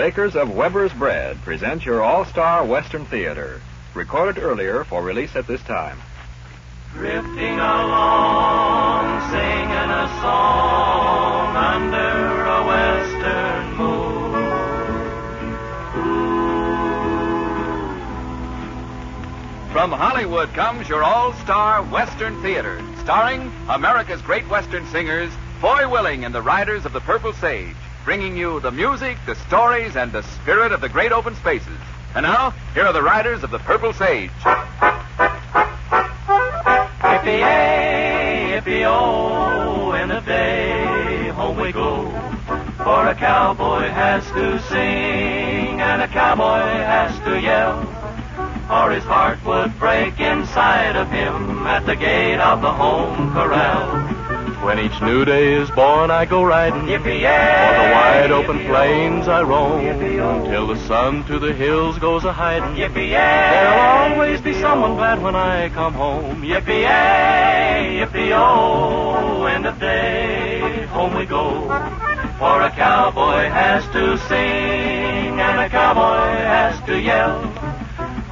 makers of Weber's Bread present your all-star Western Theater, recorded earlier for release at this time. Drifting along, singing a song under a western moon. Ooh. From Hollywood comes your all-star Western Theater, starring America's great Western singers, Foy Willing and the Riders of the Purple Sage, bringing you the music, the stories, and the spirit of the great open spaces. And now, here are the Riders of the Purple Sage. Yippee-yay, yippee-oh, in a day, home we go. For a cowboy has to sing, and a cowboy has to yell, or his heart would break inside of him at the gate of the home corral. When each new day is born, I go riding. Yippee-yay, o'er the wide open yippee-oh, plains I roam, yippee-oh, till the sun to the hills goes a-hiding. Yippee-yay, There'll always be someone glad when I come home. yippee-yay, yippee-oh, end of day, home we go. For a cowboy has to sing, and a cowboy has to yell,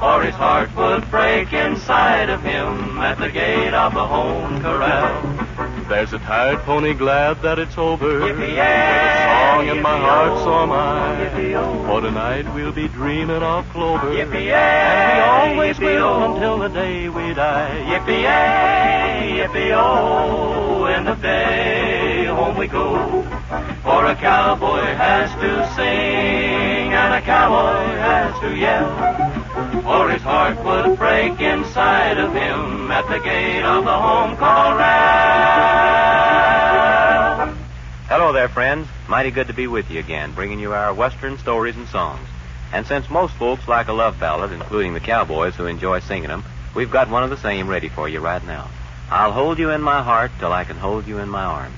or his heart would break inside of him at the gate of the home corral. There's a tired pony glad that it's over, Yippee-yay, with a song in my heart, so am I. yippee-oh, For tonight we'll be dreaming of clover, yippee-yay, and we always will yippee-oh, until the day we die. yippee-yay, yippee-oh, end of day, home we go. For a cowboy has to sing, and a cowboy has to yell, or his heart would break inside of him at the gate of the home corral. Hello there, friends. Mighty good to be with you again, bringing you our Western stories and songs. And since most folks like a love ballad, including the cowboys who enjoy singing them, we've got one of the same ready for you right now. I'll hold you in my heart till I can hold you in my arms.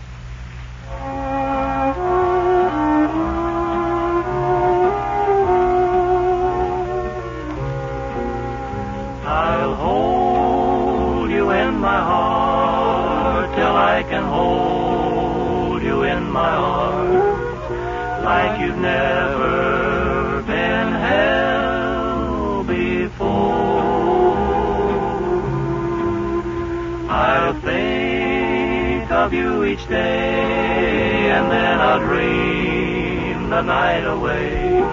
I'll hold you in my heart till I can hold you in my arms, like you've never been held before. I'll think of you each day, and then I'll dream the night away,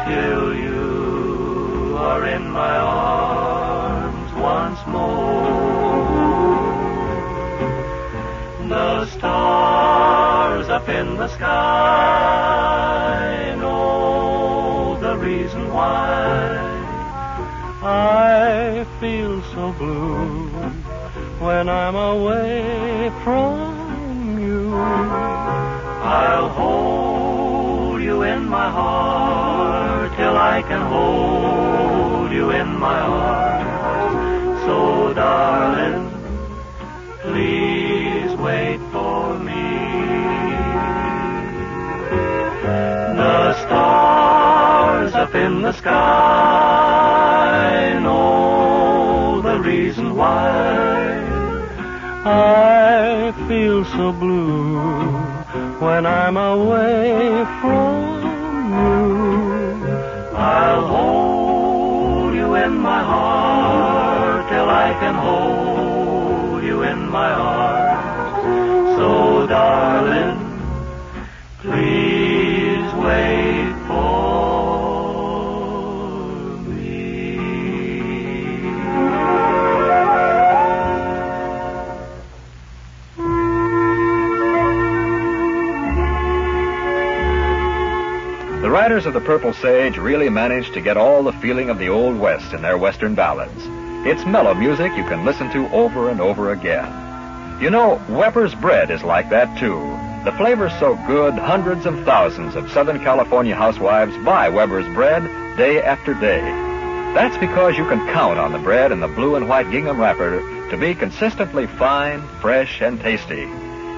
till you are in my arms once more. The stars up in the sky know the reason why I feel so blue when I'm away from you. I'll hold you in my heart till I can hold you in my arms. So, darling, please wait for me. The stars up in the sky know the reason why I feel so blue when I'm away from you. I'll hold you in my heart till I can hold you in my arms. So, darling, please wait for me. The Riders of the Purple Sage really managed to get all the feeling of the Old West in their Western ballads. It's mellow music you can listen to over and over again. You know, Weber's Bread is like that, too. The flavor's so good, hundreds of thousands of Southern California housewives buy Weber's Bread day after day. That's because you can count on the bread in the blue and white gingham wrapper to be consistently fine, fresh, and tasty.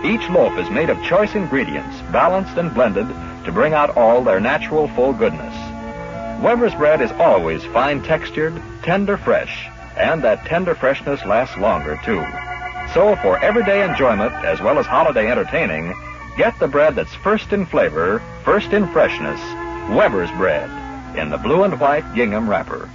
Each loaf is made of choice ingredients, balanced and blended to bring out all their natural full goodness. Weber's Bread is always fine-textured, tender fresh, and that tender freshness lasts longer, too. So for everyday enjoyment as well as holiday entertaining, get the bread that's first in flavor, first in freshness, Weber's bread in the blue and white gingham wrapper.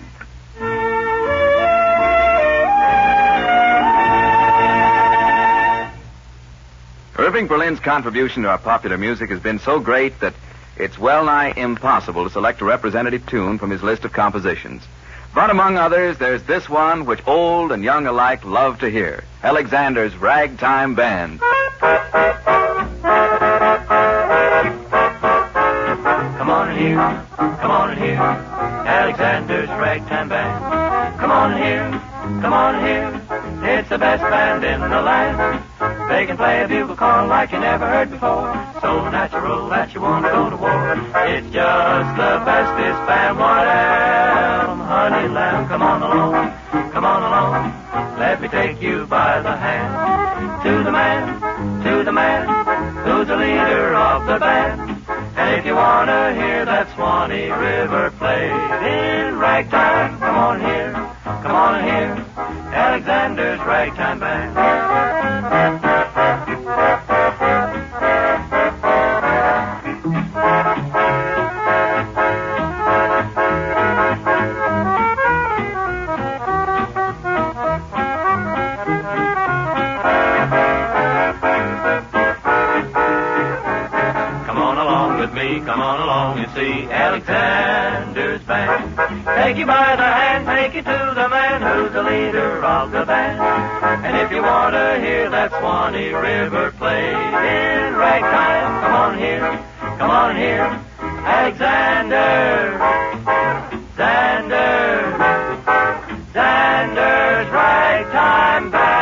Irving Berlin's contribution to our popular music has been so great that it's well nigh impossible to select a representative tune from his list of compositions. But among others, there's this one which old and young alike love to hear, Alexander's Ragtime Band. Come on in here, come on in here, Alexander's Ragtime Band. Come on in here, come on in here, it's the best band in the land. They can play a bugle call like you never heard before, so natural that you want to go to war. It's just the bestest band, what am, honey lamb. Come on along, let me take you by the hand to the man who's the leader of the band. And if you want to hear that Swanee River played in ragtime, come on here, Alexander's Ragtime Band. Come on along and see Alexander's Band. Take you by the hand, take you to the man who's the leader of the band. And if you want to hear that Swanee River played in ragtime, come on here, Xander's Ragtime Band.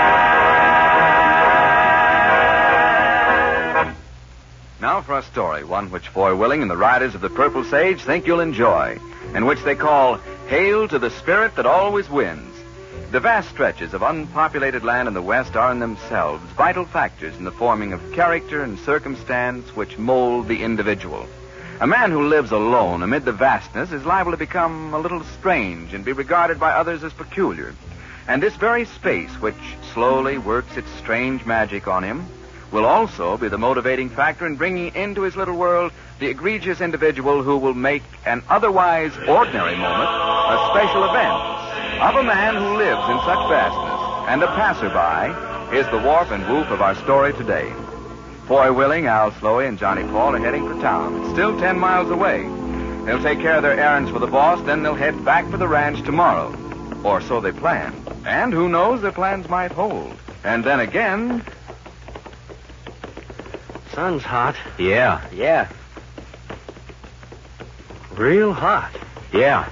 Now for a story, one which Foy Willing and the Riders of the Purple Sage think you'll enjoy, and which they call Hail to the Spirit That Always Wins. The vast stretches of unpopulated land in the West are in themselves vital factors in the forming of character and circumstance which mold the individual. A man who lives alone amid the vastness is liable to become a little strange and be regarded by others as peculiar. And this very space, which slowly works its strange magic on him, will also be the motivating factor in bringing into his little world the egregious individual who will make an otherwise ordinary moment a special event. Of a man who lives in such vastness, and a passerby, is the warp and woof of our story today. Foy Willing, Al Sloey, and Johnny Paul are heading for town. It's still 10 miles away. They'll take care of their errands for the boss, then they'll head back for the ranch tomorrow. Or so they plan. And who knows, their plans might hold. And then again... Sun's hot. Yeah. Real hot. Yeah.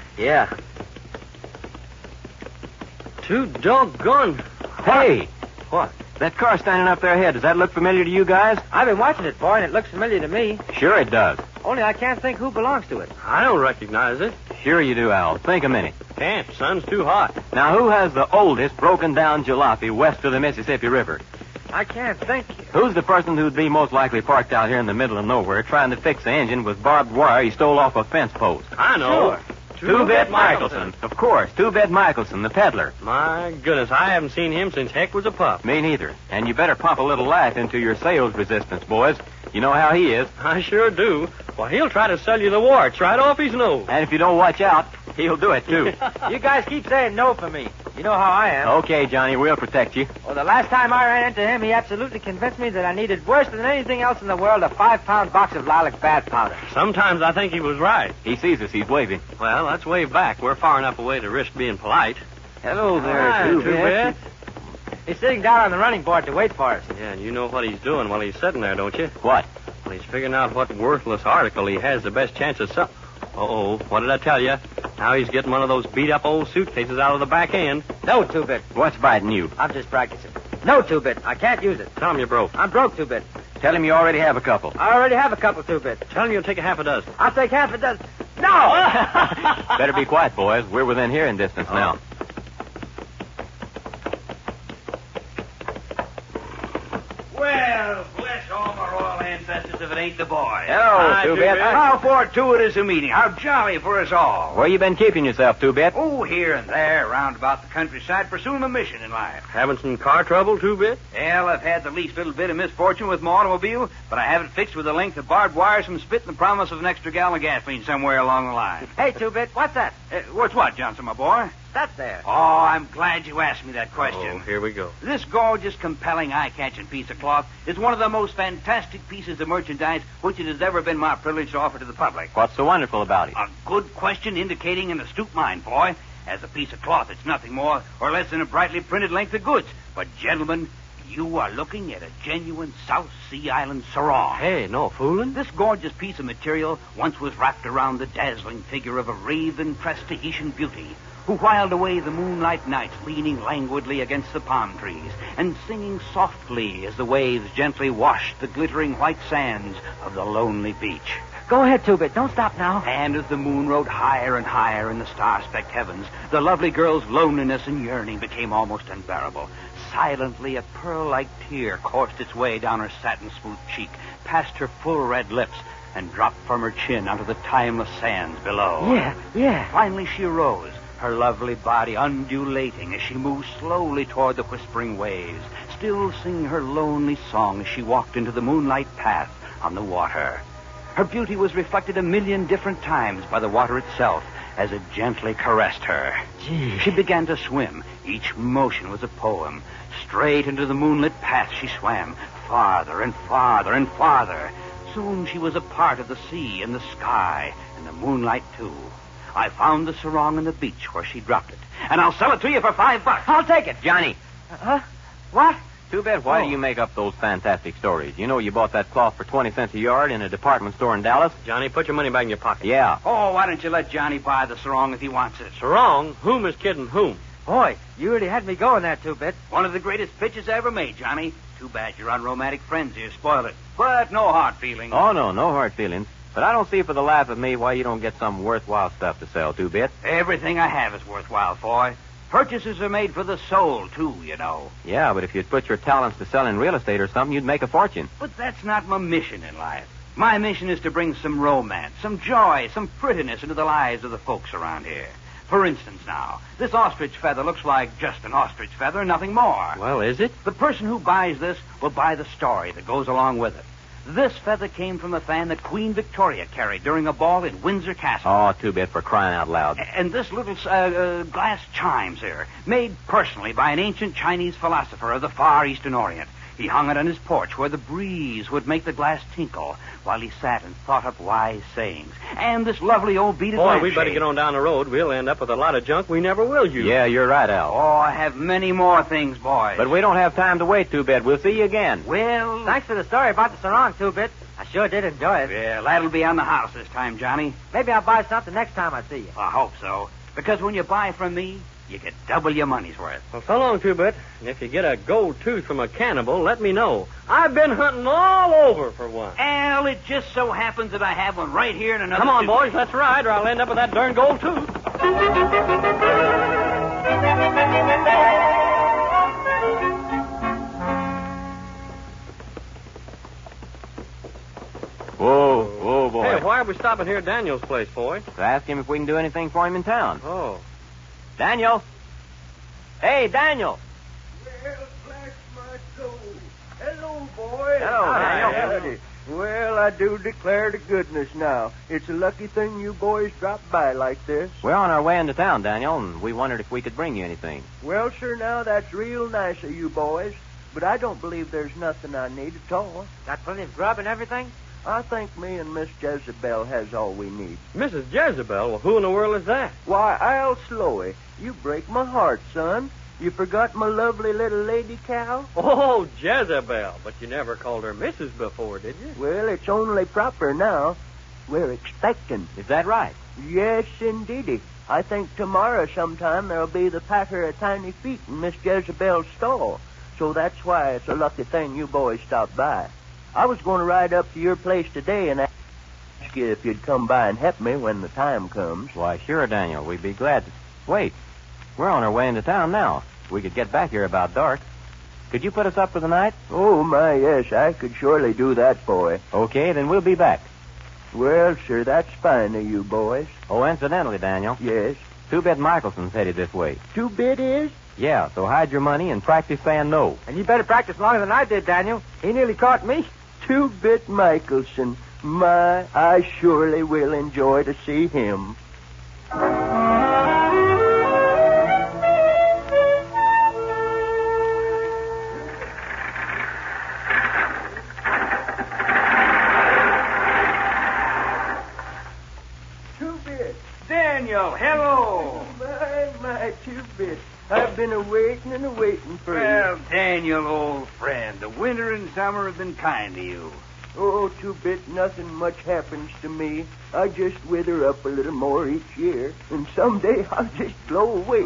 Too doggone. Hey! What? That car standing up there ahead, does that look familiar to you guys? I've been watching it, boy, and it looks familiar to me. Sure it does. Only I can't think who belongs to it. I don't recognize it. Sure you do, Al. Think a minute. Can't. Sun's too hot. Now, who has the oldest broken-down jalopy west of the Mississippi River? I can't think. Who's the person who'd be most likely parked out here in the middle of nowhere trying to fix the engine with barbed wire he stole off a fence post? I know. Sure. Two-Bit Michelson. Of course, Two-Bit Michelson, the peddler. My goodness, I haven't seen him since Heck was a pup. Me neither. And you better pump a little life into your sales resistance, boys. You know how he is. I sure do. Well, he'll try to sell you the warts right off his nose. And if you don't watch out, he'll do it, too. You guys keep saying no for me. You know how I am. Okay, Johnny, we'll protect you. Well, the last time I ran into him, he absolutely convinced me that I needed worse than anything else in the world a 5-pound box of lilac bath powder. Sometimes I think he was right. He sees us. He's waving. Well, let's wave back. We're far enough away to risk being polite. Hello there, Hi, Two-Bit. He's sitting down on the running board to wait for us. Yeah, and you know what he's doing while he's sitting there, don't you? What? Well, he's figuring out what worthless article he has the best chance of selling. Uh-oh, what did I tell you? Now he's getting one of those beat-up old suitcases out of the back end. No, Two-Bit. What's biting you? I'm just practicing. No, Two-Bit. I can't use it. Tell him you're broke. I'm broke, Two-Bit. Tell him you already have a couple. I already have a couple, Two-Bit. Tell him you'll take a half a dozen. I'll take half a dozen. No! Better be quiet, boys. We're within hearing distance now. Well, bless all my royal ancestors. as if it ain't the boy. Hello, Two-Bit. How fortuitous a meeting. How jolly for us all. Where you been keeping yourself, Two-Bit? Oh, here and there, round about the countryside, pursuing a mission in life. Having some car trouble, Two-Bit? Well, I've had the least little bit of misfortune with my automobile, but I have it fixed with a length of barbed wire, some spit, and the promise of an extra gallon of gasoline somewhere along the line. Hey, Two-Bit, what's that? What's what, Johnson, my boy? That there. Oh, I'm glad you asked me that question. Oh, here we go. This gorgeous, compelling, eye-catching piece of cloth is one of the most fantastic pieces of merchandise which it has ever been my privilege to offer to the public. What's so wonderful about it? A good question indicating an astute mind, boy. As a piece of cloth, it's nothing more or less than a brightly printed length of goods. But, gentlemen, you are looking at a genuine South Sea Island sarong. Hey, no fooling. This gorgeous piece of material once was wrapped around the dazzling figure of a raven-tressed Tahitian beauty who whiled away the moonlight nights leaning languidly against the palm trees and singing softly as the waves gently washed the glittering white sands of the lonely beach. Go ahead, Two-Bit. Don't stop now. And as the moon rode higher and higher in the star-specked heavens, the lovely girl's loneliness and yearning became almost unbearable. Silently, a pearl-like tear coursed its way down her satin-smooth cheek, past her full red lips, and dropped from her chin onto the timeless sands below. Yeah. Finally, she arose, her lovely body undulating as she moved slowly toward the whispering waves, still singing her lonely song as she walked into the moonlight path on the water. Her beauty was reflected a million different times by the water itself as it gently caressed her. Gee. She began to swim. Each motion was a poem. Straight into the moonlit path she swam, farther and farther and farther. Soon she was a part of the sea and the sky and the moonlight, too. I found the sarong on the beach where she dropped it, and I'll sell it to you for $5. I'll take it. Johnny. Huh? What? Two-Bit, why do you make up those fantastic stories? You know you bought that cloth for 20 cents a yard in a department store in Dallas? Johnny, put your money back in your pocket. Yeah. Oh, why don't you let Johnny buy the sarong if he wants it? Sarong? Whom is kidding whom? Boy, you really had me going there, Two-Bit. One of the greatest pitches I ever made, Johnny. Too bad your unromantic friends here spoiled it. But no hard feelings. Oh, no hard feelings. But I don't see for the life of me why you don't get some worthwhile stuff to sell, Two-Bit. Everything I have is worthwhile, boy. Purchases are made for the soul, too, you know. Yeah, but if you'd put your talents to selling real estate or something, you'd make a fortune. But that's not my mission in life. My mission is to bring some romance, some joy, some prettiness into the lives of the folks around here. For instance, now, this ostrich feather looks like just an ostrich feather, nothing more. Well, is it? The person who buys this will buy the story that goes along with it. This feather came from a fan that Queen Victoria carried during a ball in Windsor Castle. Oh, Two-Bit, for crying out loud. And this little glass chimes here, made personally by an ancient Chinese philosopher of the far Eastern Orient. He hung it on his porch where the breeze would make the glass tinkle while he sat and thought up wise sayings. And this lovely old beaded Boy, we lampshade. better get on down the road. We'll end up with a lot of junk we never will use. Yeah, you're right, Al. Oh, I have many more things, boys. But we don't have time to wait, Two-Bit. We'll see you again. Well, Thanks for the story about the sarong, Two-Bit. I sure did enjoy it. well, that'll be on the house this time, Johnny. Maybe I'll buy something next time I see you. I hope so. Because when you buy from me, you get double your money's worth. Well, so long, Two-Bit. And if you get a gold tooth from a cannibal, let me know. I've been hunting all over for one. Al, it just so happens that I have one right here in another... Come on, suitcase. boys, let's ride, or I'll end up with that darn gold tooth. Whoa, boy. Hey, why are we stopping here at Daniel's place, boy? To ask him if we can do anything for him in town. Oh. Daniel? Hey, Daniel. Well, bless my soul. Hello, boy. Hello, Daniel. Howdy. Well, I do declare to goodness now. It's a lucky thing you boys dropped by like this. We're on our way into town, Daniel, and we wondered if we could bring you anything. Well, sir, now, that's real nice of you boys. But I don't believe there's nothing I need at all. Got plenty of grub and everything? I think me and Miss Jezebel has all we need. Mrs. Jezebel? Well, who in the world is that? Why, Al Sloey, you break my heart, son. You forgot my lovely little lady cow? Oh, Jezebel. But you never called her Mrs. before, did you? Well, it's only proper now. We're expecting. Is that right? Yes, indeedy. I think tomorrow sometime there'll be the patter of tiny feet in Miss Jezebel's stall. So that's why it's a lucky thing you boys stopped by. I was going to ride up to your place today and ask you if you'd come by and help me when the time comes. Why, sure, Daniel. We'd be glad to... Wait. We're on our way into town now. We could get back here about dark. Could you put us up for the night? Oh, my, yes, I could surely do that, boy. Okay, then we'll be back. Well, sir, that's fine of you boys. Oh, incidentally, Daniel, Yes. Two-Bit Michelson's headed this way. Two-bit is? Yeah, so hide your money and practice saying no. And you better practice longer than I did, Daniel. He nearly caught me. Two-bit Michelson. My, I surely will enjoy to see him. Two-bit. Daniel, hello. My, Two-bit. I've been a-waiting and a-waiting for Well, you. Daniel, old friend, the winter and summer have been kind to you. Oh, Two-bit, nothing much happens to me. I just wither up a little more each year, and someday I'll just blow away.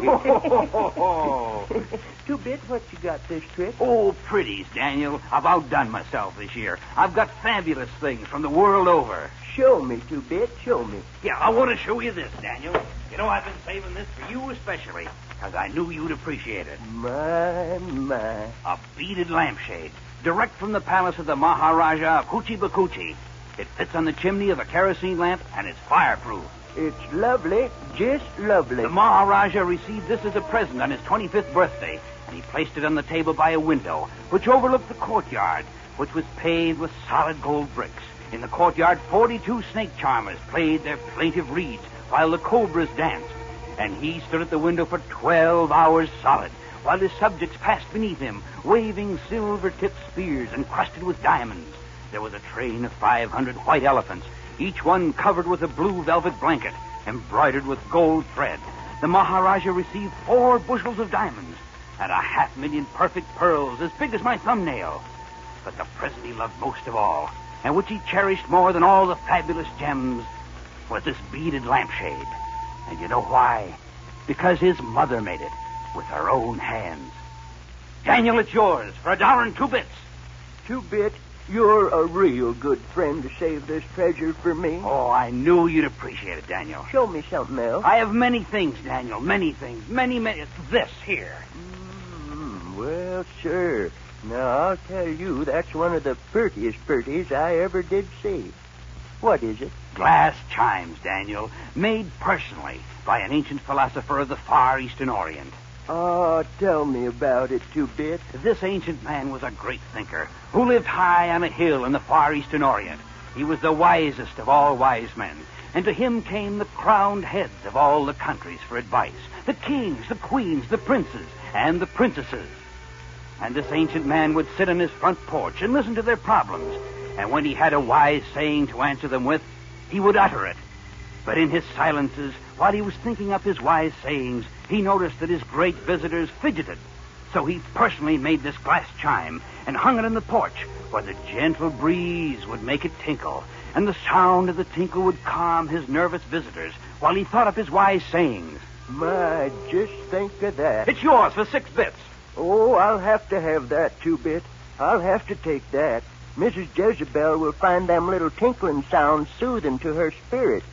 Two-bit, what you got this trip? Oh, pretties, Daniel. I've outdone myself this year. I've got fabulous things from the world over. Show me, Two-bit, show me. Yeah, I want to show you this, Daniel. You know, I've been saving this for you especially, because I knew you'd appreciate it. My. A beaded lampshade, direct from the palace of the Maharaja of Hoochie Bakuchi. It fits on the chimney of a kerosene lamp, and it's fireproof. It's lovely, just lovely. The Maharaja received this as a present on his 25th birthday, and he placed it on the table by a window, which overlooked the courtyard, which was paved with solid gold bricks. In the courtyard, 42 snake charmers played their plaintive reeds while the cobras danced. And he stood at the window for 12 hours solid, while his subjects passed beneath him, waving silver-tipped spears encrusted with diamonds. There was a train of 500 white elephants, each one covered with a blue velvet blanket, embroidered with gold thread. The Maharaja received 4 bushels of diamonds and 500,000 perfect pearls as big as my thumbnail. But the present he loved most of all, and which he cherished more than all the fabulous gems, was this beaded lampshade. And you know why? Because his mother made it with her own hands. Daniel, it's yours for $1.02. Two-bit, you're a real good friend to save this treasure for me. Oh, I knew you'd appreciate it, Daniel. Show me something else. I have many things, Daniel, many things. Many. This here. Well, sir. Now, I'll tell you, that's one of the prettiest pretties I ever did see. What is it? Glass chimes, Daniel, made personally by an ancient philosopher of the Far Eastern Orient. Oh, tell me about it, Two-bit. This ancient man was a great thinker who lived high on a hill in the Far Eastern Orient. He was the wisest of all wise men, and to him came the crowned heads of all the countries for advice, the kings, the queens, the princes, and the princesses. And this ancient man would sit on his front porch and listen to their problems, and when he had a wise saying to answer them with, he would utter it. But in his silences, while he was thinking up his wise sayings, he noticed that his great visitors fidgeted. So he personally made this glass chime and hung it on the porch, where the gentle breeze would make it tinkle, and the sound of the tinkle would calm his nervous visitors while he thought up his wise sayings. My, just think of that. It's yours for $6. Oh, I'll have to have that, Two-bit. I'll have to take that. Mrs. Jezebel will find them little tinkling sounds soothing to her spirit,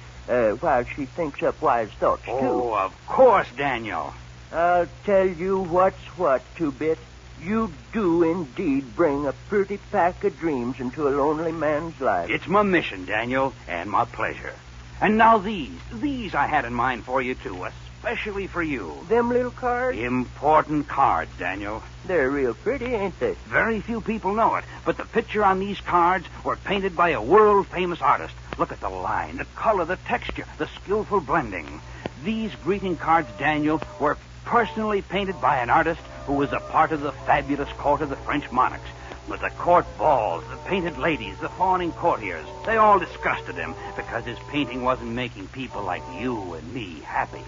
while she thinks up wise thoughts, too. Oh, of course, Daniel. I'll tell you what's what, Two-bit. You do indeed bring a pretty pack of dreams into a lonely man's life. It's my mission, Daniel, and my pleasure. And now these I had in mind for you, too, especially for you. Them little cards? Important cards, Daniel. They're real pretty, ain't they? Very few people know it, but the picture on these cards were painted by a world-famous artist. Look at the line, the color, the texture, the skillful blending. These greeting cards, Daniel, were personally painted by an artist who was a part of the fabulous court of the French monarchs. With the court balls, the painted ladies, the fawning courtiers, they all disgusted him because his painting wasn't making people like you and me happy.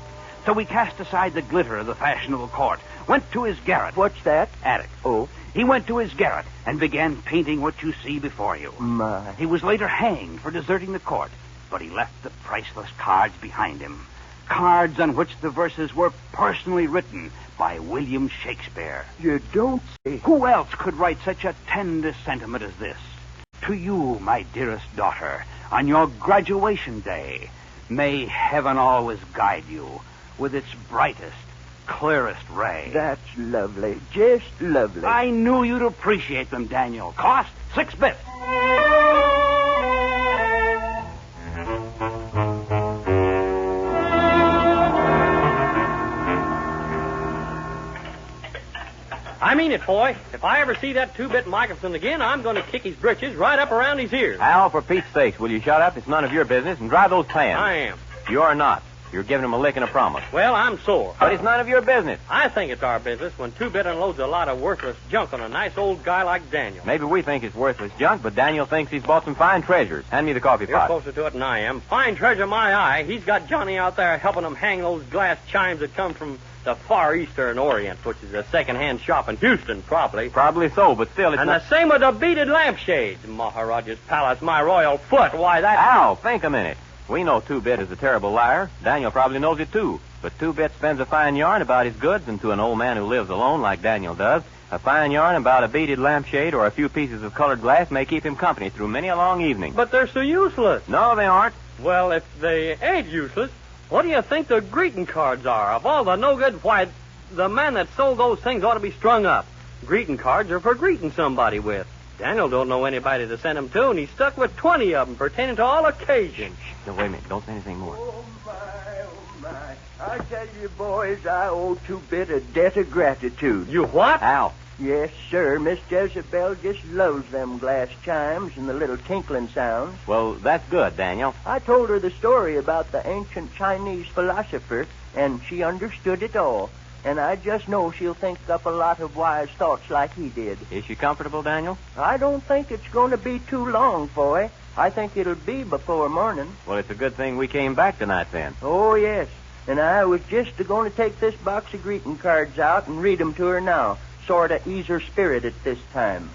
So he cast aside the glitter of the fashionable court, went to his garret. What's that? Attic. Oh. He went to his garret and began painting what you see before you. My. He was later hanged for deserting the court, but he left the priceless cards behind him. Cards on which the verses were personally written by William Shakespeare. You don't say. Who else could write such a tender sentiment as this? To you, my dearest daughter, on your graduation day, may heaven always guide you with its brightest, clearest ray. That's lovely. Just lovely. I knew you'd appreciate them, Daniel. Cost 6 bits. I mean it, boy. If I ever see that 2-bit microphone again, I'm going to kick his britches right up around his ears. Al, for Pete's sakes, will you shut up? It's none of your business and dry those pans. I am. You're not. You're giving him a lick and a promise. Well, I'm sore. But it's none of your business. I think it's our business when 2-bit unloads a lot of worthless junk on a nice old guy like Daniel. Maybe we think it's worthless junk, but Daniel thinks he's bought some fine treasures. Hand me the coffee You're pot. closer to it than I am. Fine treasure, my eye. He's got Johnny out there helping him hang those glass chimes that come from the Far Eastern Orient, which is a second-hand shop in Houston, probably. Probably so, but still it's And not... the same with the beaded lampshades. Maharaja's palace, my royal foot. Why, that... Al, think a minute. We know 2-bit is a terrible liar. Daniel probably knows it, too. But 2-bit spends a fine yarn about his goods, and to an old man who lives alone like Daniel does, a fine yarn about a beaded lampshade or a few pieces of colored glass may keep him company through many a long evening. But they're so useless. No, they aren't. Well, if they ain't useless, what do you think the greeting cards are? Of all the no-good, why, the man that sold those things ought to be strung up. Greeting cards are for greeting somebody with. Daniel don't know anybody to send them to, and he's stuck with 20 of them pertaining to all occasions. No, wait a minute. Don't say anything more. Oh, my. I tell you, boys, I owe 2-bit a debt of gratitude. You what? Al. Yes, sir. Miss Jezebel just loves them glass chimes and the little tinkling sounds. Well, that's good, Daniel. I told her the story about the ancient Chinese philosopher, and she understood it all. And I just know she'll think up a lot of wise thoughts like he did. Is she comfortable, Daniel? I don't think it's going to be too long, Foy. I think it'll be before morning. Well, it's a good thing we came back tonight, then. Oh, yes. And I was just going to take this box of greeting cards out and read 'em to her now. Sort of ease her spirit at this time.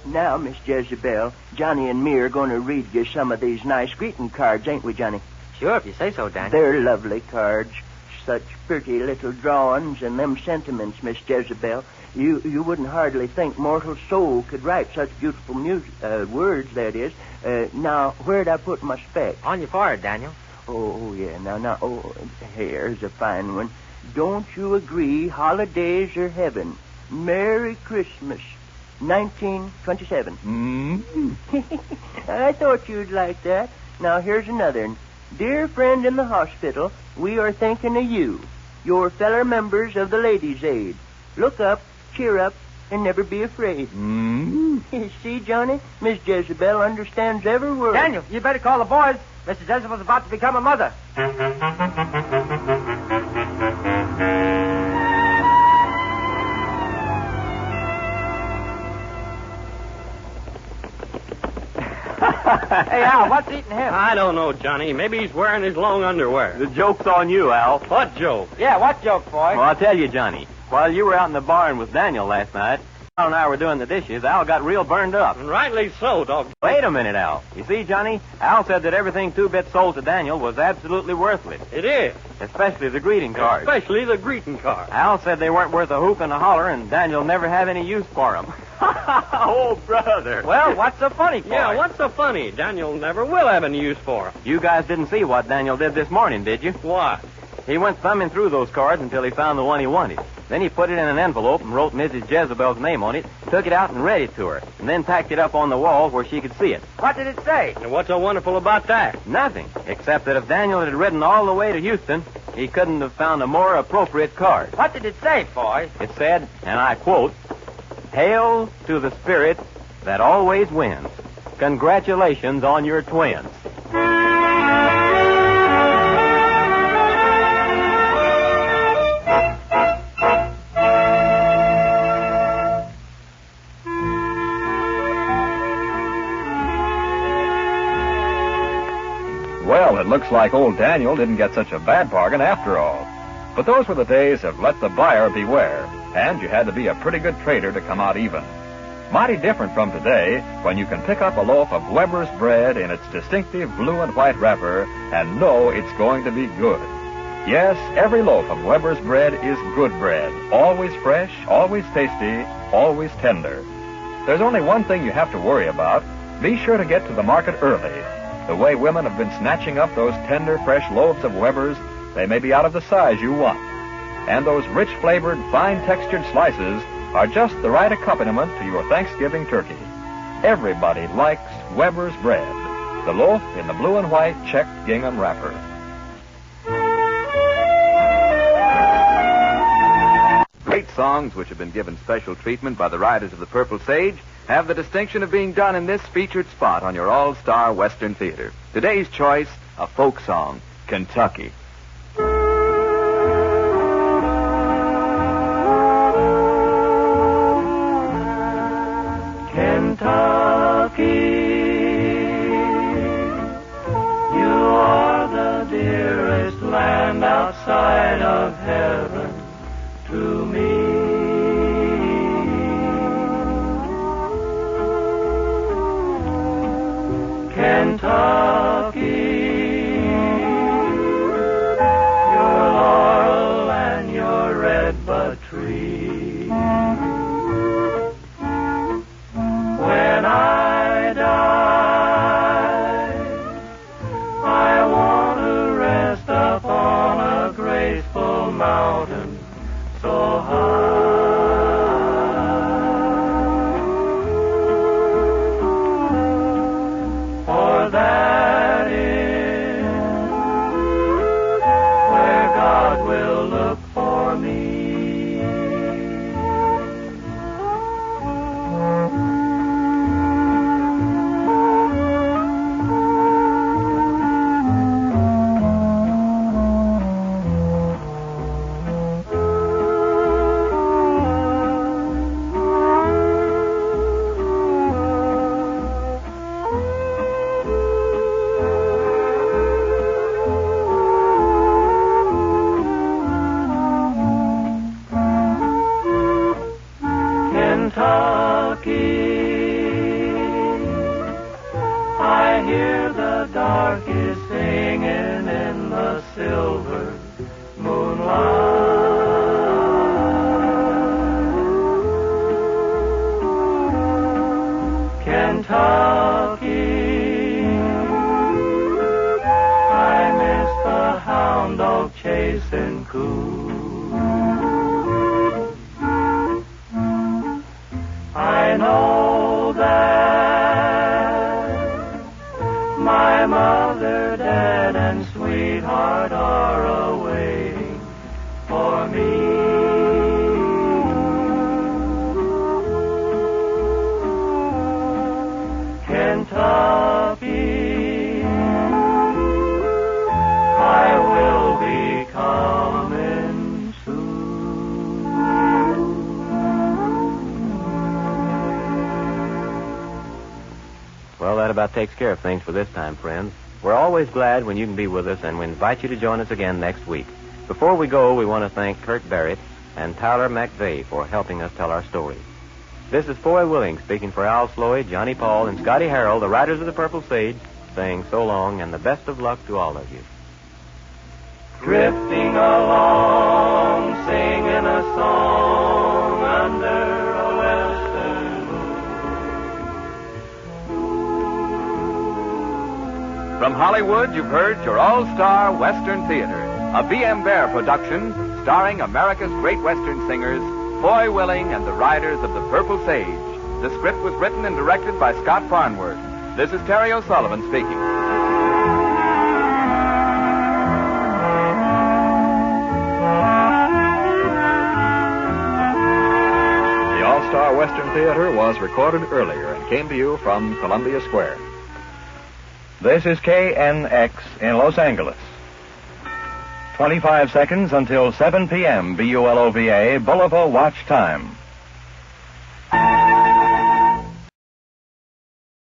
Now, Miss Jezebel, Johnny and me are going to read you some of these nice greeting cards, ain't we, Johnny? Sure, if you say so, Daniel. They're lovely cards. Such pretty little drawings and them sentiments, Miss Jezebel. You wouldn't hardly think mortal soul could write such beautiful words, that is. Now, where'd I put my specs? On your forehead, Daniel. Oh, yeah. Now, here's a fine one. Don't you agree holidays are heaven? Merry Christmas. 1927. I thought you'd like that. Now, here's another. Dear friend in the hospital, we are thinking of you, your feller members of the Ladies' Aid. Look up, cheer up, and never be afraid. See, Johnny? Miss Jezebel understands every word. Daniel, you better call the boys. Mrs. Jezebel's about to become a mother. Hey, Al, what's eating him? I don't know, Johnny. Maybe he's wearing his long underwear. The joke's on you, Al. What joke? Yeah, what joke, boy? Well, I'll tell you, Johnny. While you were out in the barn with Daniel last night, Al and I were doing the dishes, Al got real burned up. And rightly so, dog. Wait a minute, Al. You see, Johnny, Al said that everything 2-bit sold to Daniel was absolutely worthless, It is. especially the greeting cards. Especially the greeting card. Al said they weren't worth a hoop and a holler, and Daniel never have any use for them. Oh, brother. Well, what's so funny, boy? Yeah, what's so funny? Daniel never will have any use for him. You guys didn't see what Daniel did this morning, did you? What? He went thumbing through those cards until he found the one he wanted. Then he put it in an envelope and wrote Mrs. Jezebel's name on it, took it out and read it to her, and then tacked it up on the wall where she could see it. What did it say? And what's so wonderful about that? Nothing, except that if Daniel had ridden all the way to Houston, he couldn't have found a more appropriate card. What did it say, boy? It said, and I quote, "Hail to the spirit that always wins. Congratulations on your twins." Well, it looks like old Daniel didn't get such a bad bargain after all. But those were the days of let the buyer beware, and you had to be a pretty good trader to come out even. Mighty different from today, when you can pick up a loaf of Weber's bread in its distinctive blue and white wrapper and know it's going to be good. Yes, every loaf of Weber's bread is good bread. Always fresh, always tasty, always tender. There's only one thing you have to worry about. Be sure to get to the market early. The way women have been snatching up those tender, fresh loaves of Weber's, they may be out of the size you want. And those rich-flavored, fine-textured slices are just the right accompaniment to your Thanksgiving turkey. Everybody likes Weber's bread, the loaf in the blue and white checked gingham wrapper. Great songs which have been given special treatment by the Riders of the Purple Sage have the distinction of being done in this featured spot on your all-star Western Theater. Today's choice, a folk song, Kentucky. Kentucky, you are the dearest land outside of heaven to me. Kentucky, your laurel and your redbud tree. When I die, I want to rest upon a graceful mountain so high. For that is where God will look for me. Kentucky, I hear the darkies singing in the silver moonlight. Kentucky, I miss the hound dog chasing coon. I know that my mother, dad, and sweetheart are awaiting for me. Kentucky, I will be coming soon. Well, that about takes care of things for this time, friends. We're always glad when you can be with us, and we invite you to join us again next week. Before we go, we want to thank Kurt Barrett and Tyler McVeigh for helping us tell our story. This is Foy Willing speaking for Al Sloy, Johnny Paul, and Scotty Harrell, the Riders of the Purple Sage, saying so long and the best of luck to all of you. Drifting along, singing a song under a western moon. From Hollywood, you've heard your all-star Western Theater, a B.M. Bear production starring America's great Western singers, Foy Willing and the Riders of the Purple Sage. The script was written and directed by Scott Farnworth. This is Terry O'Sullivan speaking. The All-Star Western Theater was recorded earlier and came to you from Columbia Square. This is KNX in Los Angeles. 25 seconds until 7 p.m. BULOVA Bulova Watch Time.